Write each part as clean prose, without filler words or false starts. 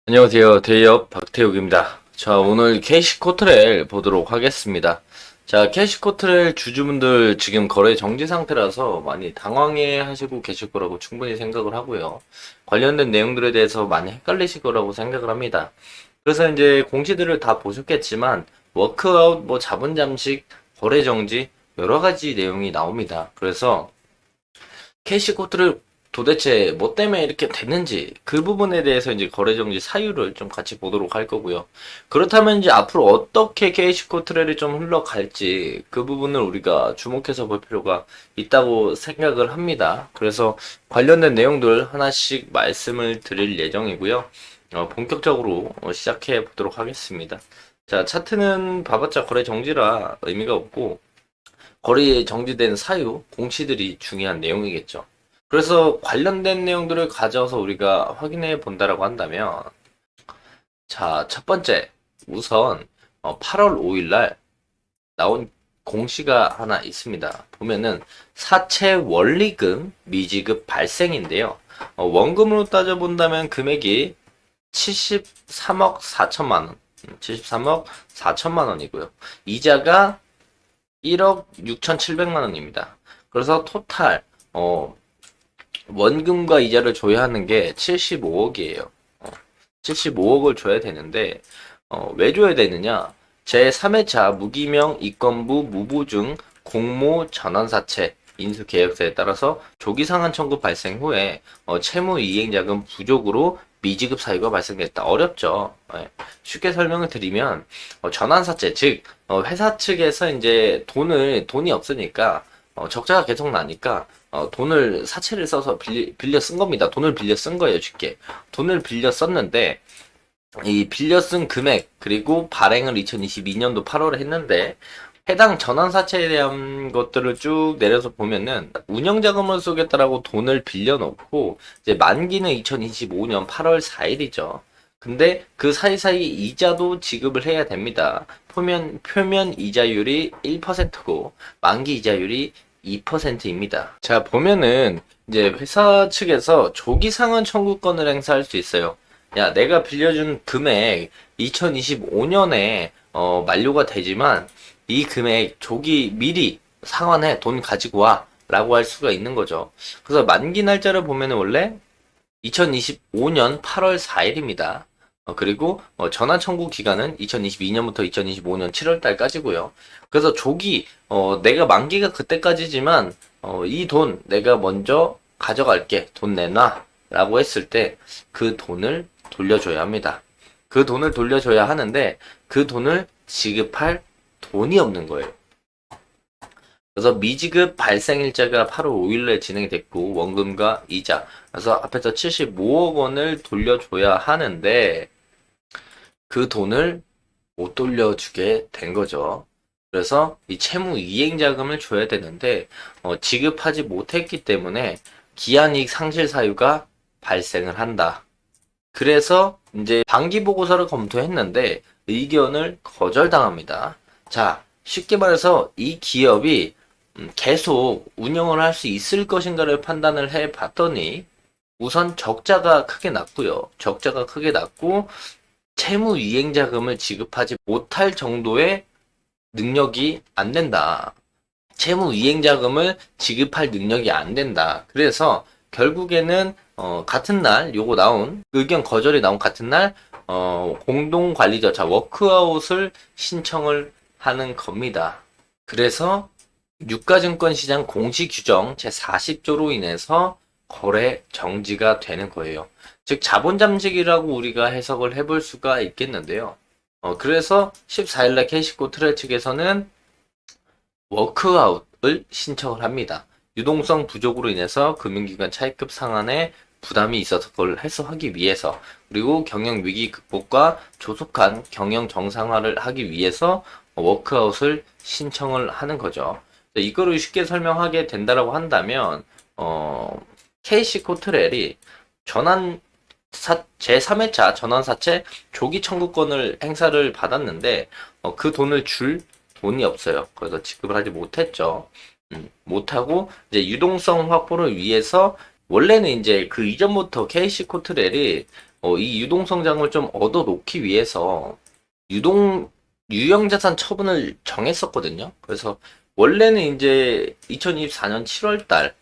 안녕하세요. 대기업 박태욱입니다. 자, 오늘 캐시코트렐 보도록 하겠습니다. 자, 캐시코트렐 주주분들 지금 거래 정지 상태라서 많이 당황해 하시고 계실 거라고 충분히 생각을 하고요. 관련된 내용들에 대해서 많이 헷갈리실 거라고 생각을 합니다. 그래서 이제 공시들을 다 보셨겠지만, 워크아웃, 뭐 자본 잠식, 거래 정지, 여러 가지 내용이 나옵니다. 그래서 캐시코트를 도대체 뭐 때문에 이렇게 됐는지 그 부분에 대해서 이제 거래정지 사유를 좀 같이 보도록 할 거고요. 그렇다면 이제 앞으로 어떻게 캐시코트렐이 좀 흘러갈지 그 부분을 우리가 주목해서 볼 필요가 있다고 생각을 합니다. 그래서 관련된 내용들 하나씩 말씀을 드릴 예정이고요. 본격적으로 시작해 보도록 하겠습니다. 자, 차트는 봐봤자 거래 정지라 의미가 없고 거래 정지된 사유, 공시들이 중요한 내용이겠죠. 그래서 관련된 내용들을 가져서 우리가 확인해 본다라고 한다면, 자, 첫 번째, 우선 8월 5일 날 나온 공시가 하나 있습니다. 보면은 사채 원리금 미지급 발생인데요. 원금으로 따져본다면 금액이 73억 4천만 원, 73억 4천만 원이고요. 이자가 1억 6,700만 원입니다. 그래서 토탈 원금과 이자를 줘야 하는 게 75억이에요. 75억을 줘야 되는데 왜 줘야 되느냐? 제3회차 무기명 이건부 무보증 공모 전환사채 인수계획서에 따라서 조기상환 청구 발생 후에 채무이행자금 부족으로 미지급 사유가 발생했다. 어렵죠. 예. 쉽게 설명을 드리면 전환사채 즉 회사 측에서 이제 돈이 없으니까 적자가 계속 나니까 돈을 사채를 써서 빌려 쓴 겁니다. 돈을 빌려 쓴 거예요, 쉽게. 돈을 빌려 썼는데 이 빌려 쓴 금액 그리고 발행을 2022년도 8월에 했는데 해당 전환사채에 대한 것들을 쭉 내려서 보면은 운영자금을 쓰겠다라고 돈을 빌려놓고 이제 만기는 2025년 8월 4일이죠. 근데 그 사이사이 이자도 지급을 해야 됩니다. 표면 이자율이 1%고 만기 이자율이 2%입니다. 자, 보면은 이제 회사 측에서 조기상환 청구권을 행사할 수 있어요. 야, 내가 빌려준 금액 2025년에 만료가 되지만 이 금액 조기 미리 상환해 돈 가지고 와 라고 할 수가 있는 거죠. 그래서 만기 날짜를 보면은 원래 2025년 8월 4일입니다. 그리고 전환 청구 기간은 2022년부터 2025년 7월 달까지고요. 그래서 조기 내가 만기가 그때까지지만 이 돈 내가 먼저 가져갈게. 돈 내놔. 라고 했을 때 그 돈을 돌려줘야 합니다. 그 돈을 돌려줘야 하는데 그 돈을 지급할 돈이 없는 거예요. 그래서 미지급 발생일자가 8월 5일에 진행이 됐고 원금과 이자 그래서 앞에서 75억 원을 돌려줘야 하는데 그 돈을 못 돌려주게 된 거죠. 그래서 이 채무 이행 자금을 줘야 되는데 지급하지 못했기 때문에 기한이익 상실 사유가 발생을 한다. 그래서 이제 반기 보고서를 검토했는데 의견을 거절당합니다. 자, 쉽게 말해서 이 기업이 계속 운영을 할 수 있을 것인가를 판단을 해 봤더니 우선 적자가 크게 났고요. 적자가 크게 났고 채무 이행 자금을 지급하지 못할 정도의 능력이 안 된다. 채무 이행 자금을 지급할 능력이 안 된다. 그래서 결국에는 같은 날 요거 나온 의견 거절이 나온 같은 날 공동 관리자 워크아웃을 신청을 하는 겁니다. 그래서 유가증권 시장 공시 규정 제40조로 인해서 거래 정지가 되는 거예요. 즉 자본 잠식이라고 우리가 해석을 해볼 수가 있겠는데요. 그래서 14일날 캐시코트레 측에서는 워크아웃을 신청을 합니다. 유동성 부족으로 인해서 금융기관 차입금 상환에 부담이 있어서 그걸 해소하기 위해서 그리고 경영 위기 극복과 조속한 경영 정상화를 하기 위해서 워크아웃을 신청을 하는 거죠. 이거를 쉽게 설명하게 된다라고 한다면 KC 코트렐이 제3회차 전환사채 조기 청구권을 행사를 받았는데 그 돈을 줄 돈이 없어요. 그래서 지급을 하지 못했죠. 못하고 이제 유동성 확보를 위해서 원래는 이제 그 이전부터 KC 코트렐이 이 유동성 자금을 좀 얻어 놓기 위해서 유형자산 처분을 정했었거든요. 그래서 원래는 이제 2024년 7월 달,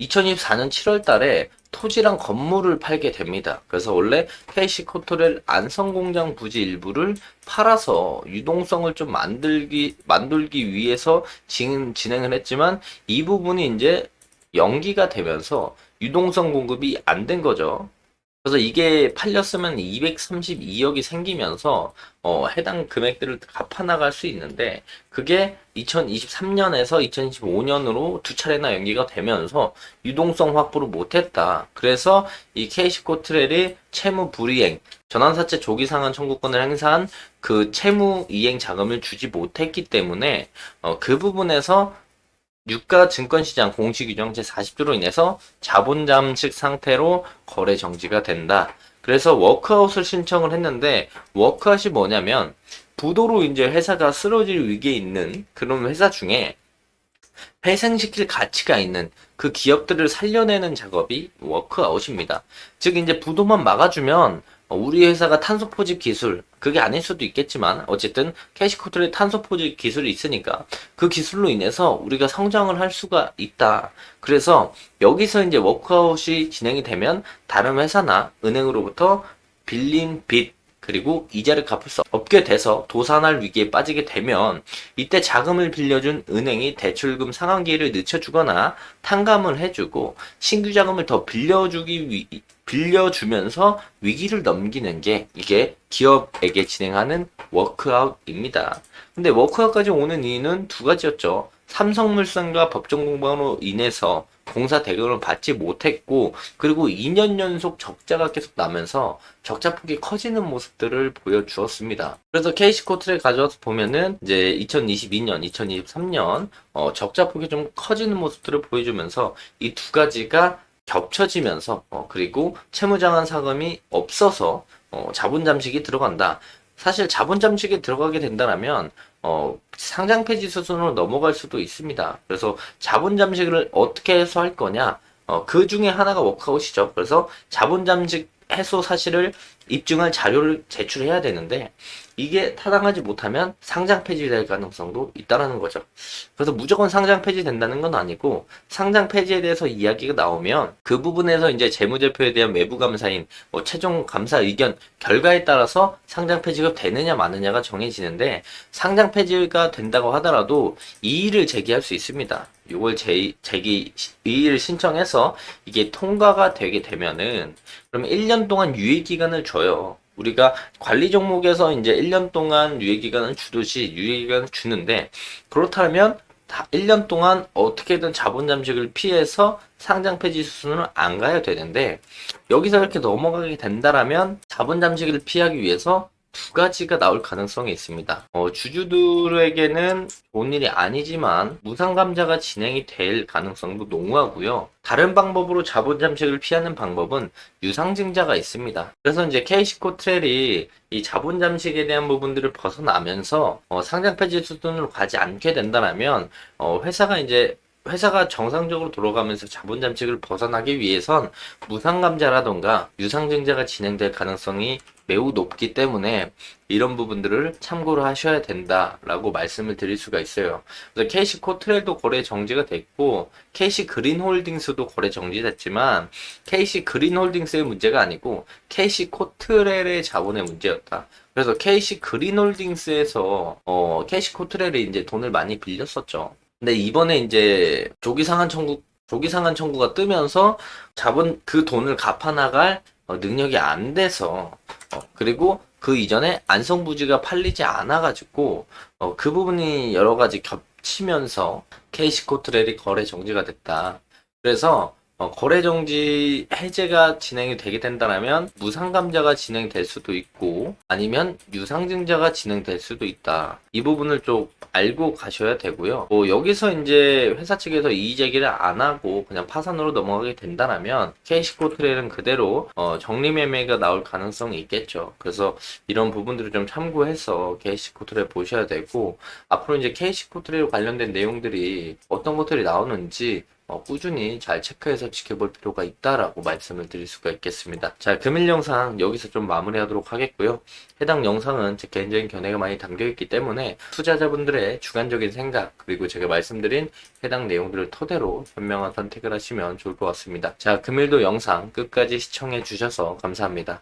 2024년 7월 달에 토지랑 건물을 팔게 됩니다. 그래서 원래 KC코트렐 안성공장 부지 일부를 팔아서 유동성을 좀 만들기 위해서 진행을 했지만 이 부분이 이제 연기가 되면서 유동성 공급이 안 된 거죠. 그래서 이게 팔렸으면 232억이 생기면서 해당 금액들을 갚아 나갈 수 있는데 그게 2023년에서 2025년으로 두 차례나 연기가 되면서 유동성 확보를 못했다. 그래서 이 KC코트렐이 채무 불이행, 전환사채 조기 상환 청구권을 행사한 그 채무 이행 자금을 주지 못했기 때문에 그 부분에서 유가 증권시장 공시규정 제40조로 인해서 자본 잠식 상태로 거래 정지가 된다. 그래서 워크아웃을 신청을 했는데 워크아웃이 뭐냐면 부도로 이제 회사가 쓰러질 위기에 있는 그런 회사 중에 회생시킬 가치가 있는 그 기업들을 살려내는 작업이 워크아웃입니다. 즉 이제 부도만 막아주면 우리 회사가 탄소 포집 기술 그게 아닐 수도 있겠지만 어쨌든 캐시코트의 탄소 포집 기술이 있으니까 그 기술로 인해서 우리가 성장을 할 수가 있다. 그래서 여기서 이제 워크아웃이 진행이 되면 다른 회사나 은행으로부터 빌린 빚 그리고 이자를 갚을 수 없게 돼서 도산할 위기에 빠지게 되면 이때 자금을 빌려준 은행이 대출금 상환기를 늦춰주거나 탕감을 해주고 신규 자금을 더 빌려주면서 위기를 넘기는 게 이게 기업에게 진행하는 워크아웃입니다. 근데 워크아웃까지 오는 이유는 두 가지였죠. 삼성물산과 법정 공방으로 인해서 공사 대금을 받지 못했고 그리고 2년 연속 적자가 계속 나면서 적자 폭이 커지는 모습들을 보여주었습니다. 그래서 KC코트를 가져와서 보면은 이제 2022년, 2023년 적자 폭이 좀 커지는 모습들을 보여주면서 이 두 가지가 겹쳐지면서 그리고 채무장환 사금이 없어서 자본 잠식이 들어간다. 사실 자본 잠식에 들어가게 된다면 상장 폐지 수순으로 넘어갈 수도 있습니다. 그래서 자본 잠식을 어떻게 해서 할 거냐? 그 중에 하나가 워크아웃이죠. 그래서 자본 잠식 해소 사실을 입증할 자료를 제출해야 되는데 이게 타당하지 못하면 상장 폐지될 가능성도 있다라는 거죠. 그래서 무조건 상장 폐지된다는 건 아니고 상장 폐지에 대해서 이야기가 나오면 그 부분에서 이제 재무제표에 대한 외부 감사인 최종 감사 의견 결과에 따라서 상장 폐지가 되느냐 마느냐가 정해지는데 상장 폐지가 된다고 하더라도 이의를 제기할 수 있습니다. 이걸 이의를 신청해서 이게 통과가 되게 되면은 그러면 1년 동안 유예기간을 줘요. 우리가 관리 종목에서 이제 1년 동안 유예기간을 주듯이 유예기간을 주는데 그렇다면 1년 동안 어떻게든 자본 잠식을 피해서 상장 폐지 수순을 안 가야 되는데 여기서 이렇게 넘어가게 된다라면 자본 잠식을 피하기 위해서 두 가지가 나올 가능성이 있습니다. 주주들에게는 좋은 일이 아니지만 무상감자가 진행이 될 가능성도 농후하고요. 다른 방법으로 자본 잠식을 피하는 방법은 유상증자가 있습니다. 그래서 이제 KC코트렐이 이 자본 잠식에 대한 부분들을 벗어나면서 상장 폐지 수준으로 가지 않게 된다면 회사가 정상적으로 돌아가면서 자본 잠식을 벗어나기 위해선 무상감자라던가 유상증자가 진행될 가능성이 매우 높기 때문에 이런 부분들을 참고를 하셔야 된다라고 말씀을 드릴 수가 있어요. 그래서 KC코트렐도 거래 정지가 됐고 KC그린홀딩스도 거래 정지됐지만 KC그린홀딩스의 문제가 아니고 KC코트렐의 자본의 문제였다. 그래서 KC그린홀딩스에서 KC코트렐이 이제 돈을 많이 빌렸었죠. 근데 이번에 이제 조기상한 청구가 뜨면서 그 돈을 갚아 나갈 능력이 안 돼서 그리고 그 이전에 안성부지가 팔리지 않아가지고 그 부분이 여러 가지 겹치면서 KC코트렐이 거래 정지가 됐다. 그래서 거래 정지 해제가 진행이 되게 된다면 무상감자가 진행될 수도 있고 아니면 유상증자가 진행될 수도 있다. 이 부분을 좀 알고 가셔야 되고요. 여기서 이제 회사 측에서 이의 제기를 안 하고 그냥 파산으로 넘어가게 된다면 KC코트렐은 그대로 정리매매가 나올 가능성이 있겠죠. 그래서 이런 부분들을 좀 참고해서 KC코트렐 보셔야 되고 앞으로 이제 KC코트렐 관련된 내용들이 어떤 것들이 나오는지 꾸준히 잘 체크해서 지켜볼 필요가 있다라고 말씀을 드릴 수가 있겠습니다. 자, 금일 영상 여기서 좀 마무리하도록 하겠고요. 해당 영상은 제 개인적인 견해가 많이 담겨있기 때문에 투자자분들의 주관적인 생각 그리고 제가 말씀드린 해당 내용들을 토대로 현명한 선택을 하시면 좋을 것 같습니다. 자, 금일도 영상 끝까지 시청해 주셔서 감사합니다.